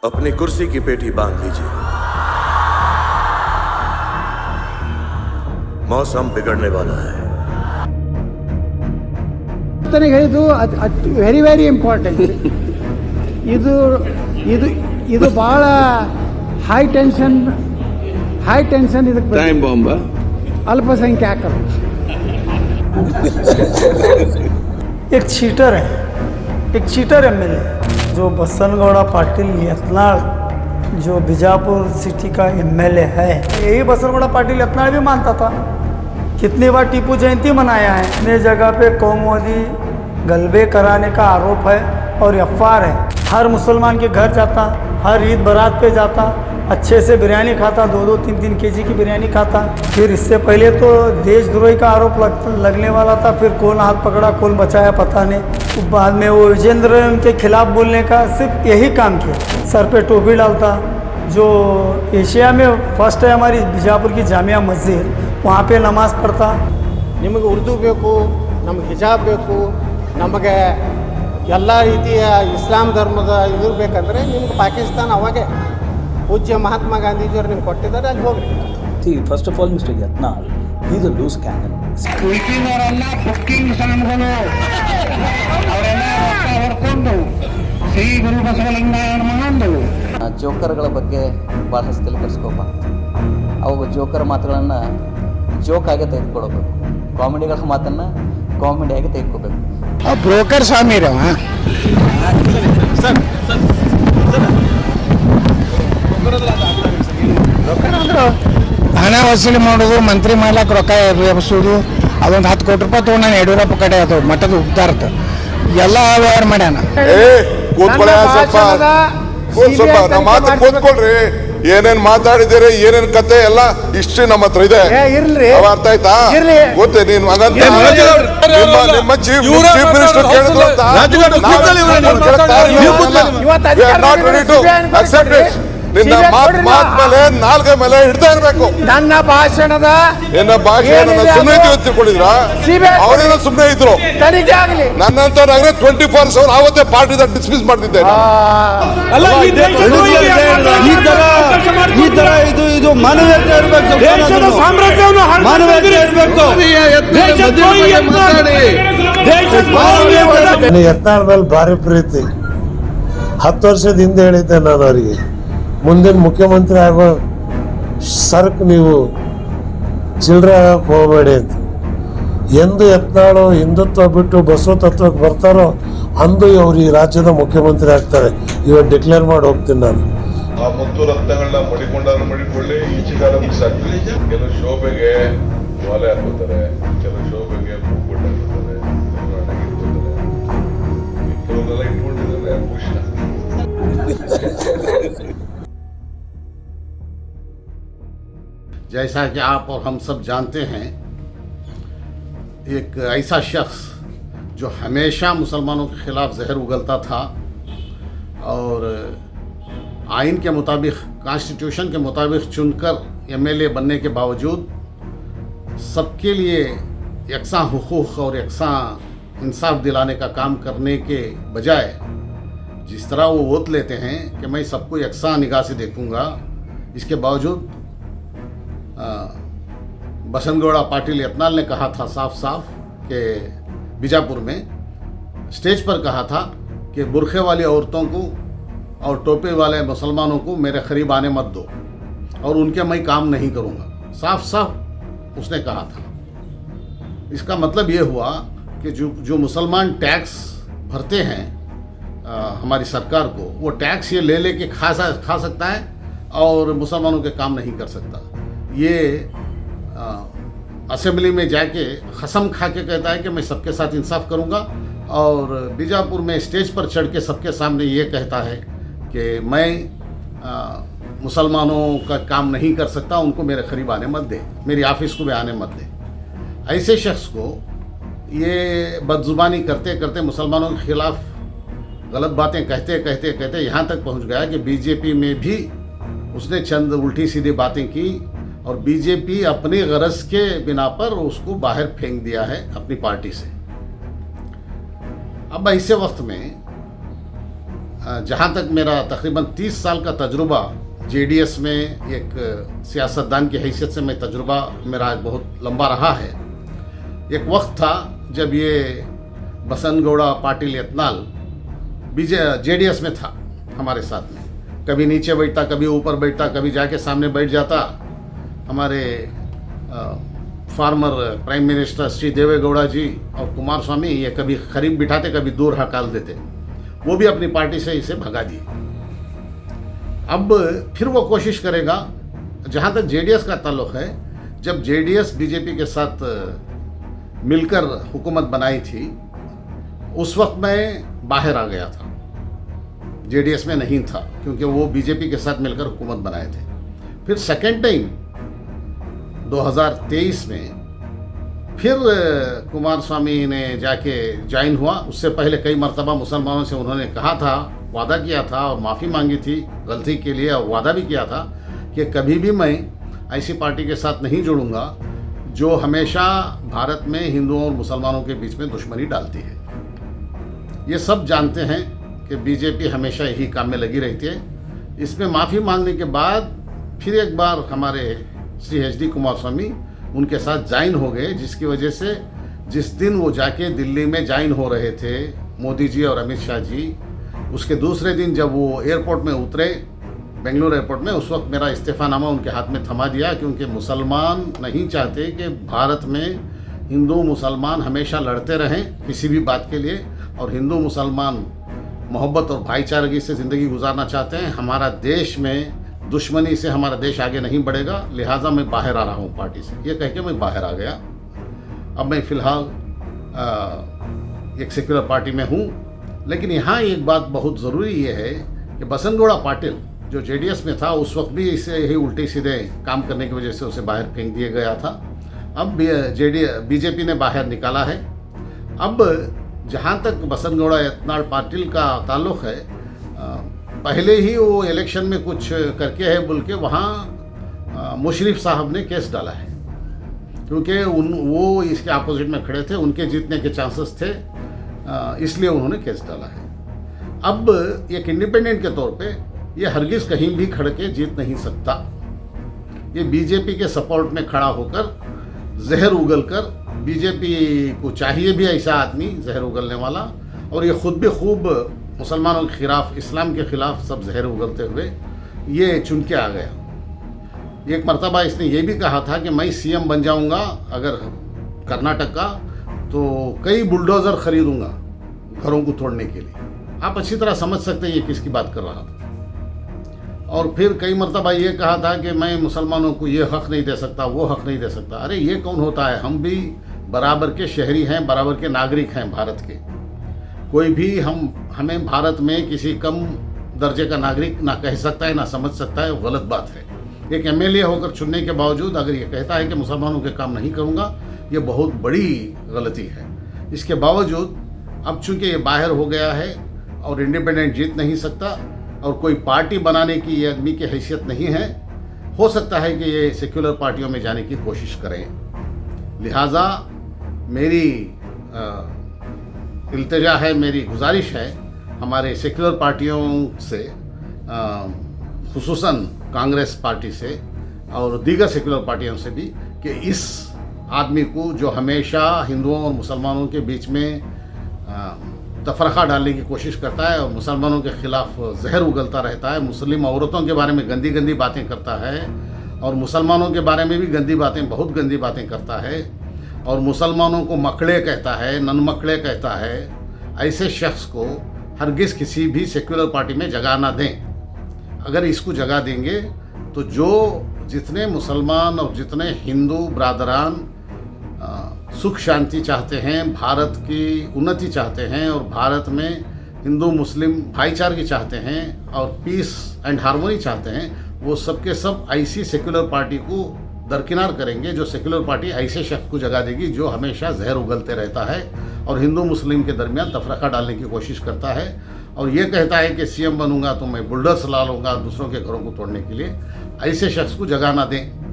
अपनी कुर्सी की पेटी बांध लीजिए, मौसम बिगड़ने वाला है। ಇದು ವೆರಿ ವೆರಿ ಇಂಪಾರ್ಟೆಂಟ್. ಇದು ಬಹಳ ಹೈ ಟೆನ್ಷನ್ ಇದಕ್ಕೆ ಟೈಮ್ ಬಾಂಬ್. अल्पसंख्याकರು एक चीटर एमएलए जो बसनगौड़ा पाटिल यत्नाल जो बीजापुर सिटी का एमएलए है, यही बसनगौड़ा पाटिल यत्नाल भी मानता था. कितनी बार टीपू जयंती मनाया है. इतने जगह पे कौमवादी गलबे कराने का आरोप है और एफआर है. हर मुसलमान के घर जाता, हर ईद बारात पे जाता, अच्छे से बिरयानी खाता, 2-3 केजी की बिरयानी खाता. फिर इससे पहले तो देशद्रोही का आरोप लगने वाला था. फिर कौन हाथ पकड़ा कौन बचाया पता नहीं. तो बाद में वो विजेंद्र उनके खिलाफ बोलने का सिर्फ यही काम किया. सर पे टोपी डालता. जो एशिया में फर्स्ट है हमारी बीजापुर की जामिया मस्जिद, वहाँ पे नमाज़ पढ़ता. ನಿಮಗೆ ಉರ್ದು ಬೇಕು, ನಮಗೆ ಹಿಜಾಬ್ ಬೇಕು, ನಮಗೆ ಎಲ್ಲ ರೀತಿಯ ಇಸ್ಲಾಂ ಧರ್ಮದ ಇದು ಬೇಕಂದರೆ ನಿಮ್ಗೆ ಪಾಕಿಸ್ತಾನ ಅವಾಗೆ ಪೂಜ್ಯ ಮಹಾತ್ಮ ಗಾಂಧೀಜಿಯವರು ನಿಮ್ಗೆ ಕೊಟ್ಟಿದ್ದಾರೆ, ಅಲ್ಲಿ ಹೋಗ್ರಿ. First of all mister Yatnal is a loose canal. ಉಳಿದವರೆಲ್ಲ ಬುಕ್ಕಿಂಗ್ ಸಾಂಗ್ಗಳು ಅವರೆಲ್ಲ ಹೊರ್ಕೊಂಡು ಶ್ರೀ ಗುರು ಬಸವಲಿಂಗಾಯಣ ಮಹಾಂದು. ಜೋಕರ್ಗಳ ಬಗ್ಗೆ ಭಾಳಷ್ಟು ತಲೆ ಕೆಡಿಸ್ಕೋಬಾರ್ದು. ಅವು ಜೋಕರ್ ಮಾತುಗಳನ್ನು ಜೋಕ್ ಆಗಿ ತೆಗೆದುಕೊಳ್ಬೇಕು, ಕಾಮಿಡಿಗಳ ಮಾತನ್ನು ಕಾಮಿಡಿಯಾಗಿ ತೆಗೆದುಕೋಬೇಕು. ಬ್ರೋಕರ್ ಸ್ವಾಮಿ ರವ ಹಣ ವಸೂಲಿ ಮಾಡೋದು, ಮಂತ್ರಿ ಮಾಡ್ಲಾಕ ರೊಕ್ಕ ಎಬ್ಸೋದು, ಅದೊಂದು 10 ಕೋಟಿ ರೂಪಾಯಿ ತೊಗೊಂಡು ನಾನು ಯಡಿಯೂರಪ್ಪ ಕಡೆ ಅದು ಮಠದ ಉದ್ದಾರ್ತ ಎಲ್ಲ ವ್ಯವಹಾರ ಮಾಡ್ಯಾನ. ಕೂತ್ಕೊಳ್ರಿ, ಏನೇನ್ ಮಾತಾಡಿದಿರಿ, ಏನೇನ್ ಕತೆ ಎಲ್ಲ ಹಿಸ್ಟ್ರಿ ನಮ್ಮ ಹತ್ರ ಇದೆ. ಅರ್ಥ ಆಯ್ತಾ? ಗೊತ್ತೇ ನೀನು ನಿಮ್ಮ ಚೀಫ್ ಮಿನಿಸ್ಟರ್ ಕೇಳಿದ್ರು ಅಂತ ನಿನ್ನ ಮಾತ್ ಮೇಲೆ ನಾಲ್ಗೆ ಮೇಲೆ ಹಿಡ್ತಾ ಇರ್ಬೇಕು. ನನ್ನ ಭಾಷಣದ ಸುಮ್ಮನೆ ತಿಳ್ಕೊಂಡಿದ್ರ ಅವರೇನೋ ಸುಮ್ಮನೆ ಇದ್ರು. ನನ್ನಂತವ್ರಾಗ್ರೆ 24/7 ಆವತ್ತೇ ಪಾರ್ಟಿದ ಡಿಸ್ಮಿಸ್ ಮಾಡ್ತಿದ್ದೆ. ಈ ತರ ಇದು ಮಾನವೀಯತೆ ಇರಬೇಕು, ಯತ್ನಾಳ್ ಮೇಲೆ ಭಾರಿ ಪ್ರೀತಿ. 10 ವರ್ಷದ ಹಿಂದೆ ಹೇಳಿದ್ದೆ ನಾನು ಅವರಿಗೆ, ಮುಂದಿನ ಮುಖ್ಯಮಂತ್ರಿ ಆಗೋ ಸರ್ಕ್ ನೀವು ಚಿಲ್ಲರೆ ಆಗಕ್ಕೆ ಹೋಗಬೇಡಿ ಅಂತ. ಎಂದು ಯತ್ನಾಳು ಹಿಂದುತ್ವ ಬಿಟ್ಟು ಬಸವ ತತ್ವಕ್ಕೆ ಬರ್ತಾರೋ ಅಂದು ಅವ್ರು ಈ ರಾಜ್ಯದ ಮುಖ್ಯಮಂತ್ರಿ ಆಗ್ತಾರೆ. ಇವತ್ತು ಡಿಕ್ಲೇರ್ ಮಾಡಿ ಹೋಗ್ತೀನಿ ನಾನು. ಆ 10 ರತ್ನಗಳನ್ನ ಮಡಿಕೊಳ್ಳಿ, ಈಚೆಗಾಲ ಮಿಕ್ಸ್ ಆಗ್ತದೆ. ಕೆಲವು ಶೋಭೆಗೆ ವಾಲೆ ಹಾಕೋತಾರೆ, ಕೆಲವು ಶೋಭೆಗೆ ಮುಗ್ಗುಟ್ಟು ಹಾಕೋತಾರೆ, ಕೆಲವರೆಲ್ಲ ಇಟ್ಕೊಂಡಿದ್ದಾರೆ ಭೂಷಣ. जैसा कि आप और हम सब जानते हैं, एक ऐसा शख्स जो हमेशा मुसलमानों के खिलाफ जहर उगलता था और आइन के मुताबिक, कॉन्स्टिट्यूशन के मुताबिक चुनकर एमएलए बनने के बावजूद सबके लिए यकसा हुकूक और यकसा इंसाफ दिलाने का काम करने के बजाय जिस तरह वो वोट लेते हैं कि मैं सबको यकसा निगाह से देखूंगा, इसके बावजूद बसनगौड़ा पाटिल यत्नाल ने कहा था साफ साफ कि बीजापुर में स्टेज पर कहा था कि बुरखे वाली औरतों को और टोपे वाले मुसलमानों को मेरे करीब आने मत दो और उनके मैं काम नहीं करूँगा. साफ साफ उसने कहा था. इसका मतलब ये हुआ कि जो मुसलमान टैक्स भरते हैं हमारी सरकार को, वो टैक्स ये ले के खा सकता है और मुसलमानों के काम नहीं कर सकता. ये असेंबली में जाके कसम खा के कहता है कि मैं सबके साथ इंसाफ करूंगा और बीजापुर में स्टेज पर चढ़ के सबके सामने ये कहता है कि मैं मुसलमानों का काम नहीं कर सकता, उनको मेरे करीब आने मत दे, मेरी ऑफिस को भी आने मत दे. ऐसे शख्स को ये बदजुबानी करते करते मुसलमानों के खिलाफ गलत बातें कहते यहाँ तक पहुँच गया कि बीजेपी में भी उसने चंद उल्टी सीधी बातें की और बीजेपी अपनी गरज के बिना पर उसको बाहर फेंक दिया है अपनी पार्टी से. अब ऐसे वक्त में जहाँ तक मेरा तकरीबन 30 साल का तजुर्बा जेडीएस में एक सियासतदान की हैसियत से मैं तजुर्बा मेरा बहुत लंबा रहा है। एक वक्त था जब ये बसंत गौड़ा पाटिल यत्नाल जेडीएस में था हमारे साथ में, कभी नीचे बैठता, कभी ऊपर बैठता, कभी जाके सामने बैठ जाता। हमारे former prime minister Shri Deve Gowda ji और कुमार स्वामी ये कभी करीब बिठाते, कभी दूर हकाल देते। वो भी अपनी पार्टी से इसे भगा दिए। अब फिर वो कोशिश करेगा। जहाँ तक जेडीएस का ताल्लुक है, जब जेडीएस बीजेपी के साथ मिलकर हुकूमत बनाई थी, उस वक्त मैं बाहर आ गया था, जेडीएस में नहीं था, क्योंकि वो बीजेपी के साथ मिलकर हुकूमत बनाए थे। फिर सेकेंड टाइम 2023 में फिर कुमार स्वामी ने जाके ज्वाइन हुआ। उससे पहले कई मरतबा मुसलमानों से उन्होंने कहा था, वादा किया था और माफ़ी मांगी थी गलती के लिए, और वादा भी किया था कि कभी भी मैं ऐसी पार्टी के साथ नहीं जुड़ूंगा जो हमेशा भारत में हिंदुओं और मुसलमानों के बीच में दुश्मनी डालती है। ये सब जानते हैं कि बीजेपी हमेशा यही काम में लगी रहती है। इसमें माफ़ी मांगने के बाद फिर एक बार हमारे श्री HD कुमार स्वामी उनके साथ ज्वाइन हो गए, जिसकी वजह से जिस दिन वो जाके दिल्ली में ज्वाइन हो रहे थे मोदी जी और अमित शाह जी, उसके दूसरे दिन जब वो एयरपोर्ट में उतरे, बेंगलुरु एयरपोर्ट में, उस वक्त मेरा इस्तीफ़ानामा उनके हाथ में थमा दिया, क्योंकि मुसलमान नहीं चाहते कि भारत में हिंदू मुसलमान हमेशा लड़ते रहें किसी भी बात के लिए, और हिंदू मुसलमान मोहब्बत और भाईचारगी से ज़िंदगी गुजारना चाहते हैं। हमारा देश में दुश्मनी से हमारा देश आगे नहीं बढ़ेगा, लिहाजा मैं बाहर आ रहा हूँ पार्टी से। ये कह के मैं बाहर आ गया। अब मैं फ़िलहाल एक सेक्युलर पार्टी में हूँ। लेकिन यहाँ एक बात बहुत ज़रूरी ये है कि बसंत गौड़ा पाटिल जो जेडीएस में था, उस वक्त भी इसे ही उल्टे सीधे काम करने की वजह से उसे बाहर फेंक दिया गया था। अब बीजेपी ने बाहर निकाला है। अब जहाँ तक बसंत गौड़ा यत्नाल पाटिल का ताल्लुक़ है, पहले ही वो इलेक्शन में कुछ करके है बोल के वहाँ मुशर्रफ साहब ने केस डाला है, क्योंकि वो इसके अपोजिट में खड़े थे, उनके जीतने के चांसेस थे, इसलिए उन्होंने केस डाला है। अब एक इंडिपेंडेंट के तौर पे ये हरगिज़ कहीं भी खड़ के जीत नहीं सकता। ये बीजेपी के सपोर्ट में खड़ा होकर जहर उगल कर, बीजेपी को चाहिए भी ऐसा आदमी जहर उगलने वाला, और ये खुद भी खूब मुसलमानों के खिलाफ, इस्लाम के खिलाफ सब जहर उगलते हुए ये चुन के आ गया। एक मरतबा इसने ये भी कहा था कि मैं सीएम बन जाऊंगा अगर कर्नाटक का, तो कई बुलडोज़र खरीदूंगा घरों को तोड़ने के लिए। आप अच्छी तरह समझ सकते हैं ये किसकी बात कर रहा था। और फिर कई मरतबा ये कहा था कि मैं मुसलमानों को ये हक़ नहीं दे सकता, वो हक़ नहीं दे सकता। अरे ये कौन होता है? हम भी बराबर के शहरी हैं, बराबर के नागरिक हैं भारत के। कोई भी हमें भारत में किसी कम दर्जे का नागरिक ना कह सकता है, ना समझ सकता है, वो गलत बात है। एक एमएलए होकर चुनने के बावजूद अगर ये कहता है कि मुसलमानों के काम नहीं करूँगा, ये बहुत बड़ी गलती है। इसके बावजूद अब चूँकि ये बाहर हो गया है और इंडिपेंडेंट जीत नहीं सकता, और कोई पार्टी बनाने की ये आदमी की हैसियत नहीं है, हो सकता है कि ये सेक्युलर पार्टियों में जाने की कोशिश करें। लिहाजा मेरी इल्तिजा है, मेरी गुजारिश है हमारे सेक्युलर पार्टियों से, खुसूसन कांग्रेस पार्टी से और दीगर सेक्युलर पार्टियों से भी, कि इस आदमी को जो हमेशा हिंदुओं और मुसलमानों के बीच में तफरका डालने की कोशिश करता है और मुसलमानों के खिलाफ जहर उगलता रहता है, मुस्लिम औरतों के बारे में गंदी गंदी बातें करता है, और मुसलमानों के बारे में भी गंदी बातें, बहुत गंदी बातें करता है, और मुसलमानों को मकड़े कहता है, ननमकड़े कहता है, ऐसे शख्स को हरगिज़ किसी भी सेक्युलर पार्टी में जगह ना दें। अगर इसको जगह देंगे तो जो जितने मुसलमान और जितने हिंदू ब्रादरान सुख शांति चाहते हैं, भारत की उन्नति चाहते हैं, और भारत में हिंदू मुस्लिम भाईचारगी चाहते हैं, और पीस एंड हार्मोनी चाहते हैं, वो सब के सब ऐसी सेक्युलर पार्टी को दरकिनार करेंगे, जो सेक्युलर पार्टी ऐसे शख्स को जगह देगी जो हमेशा जहर उगलते रहता है और हिंदू मुस्लिम के दरमियान तफरका डालने की कोशिश करता है, और ये कहता है कि सीएम बनूंगा तो मैं बुलडोज़र ला लूँगा दूसरों के घरों को तोड़ने के लिए। ऐसे शख्स को जगह ना दें।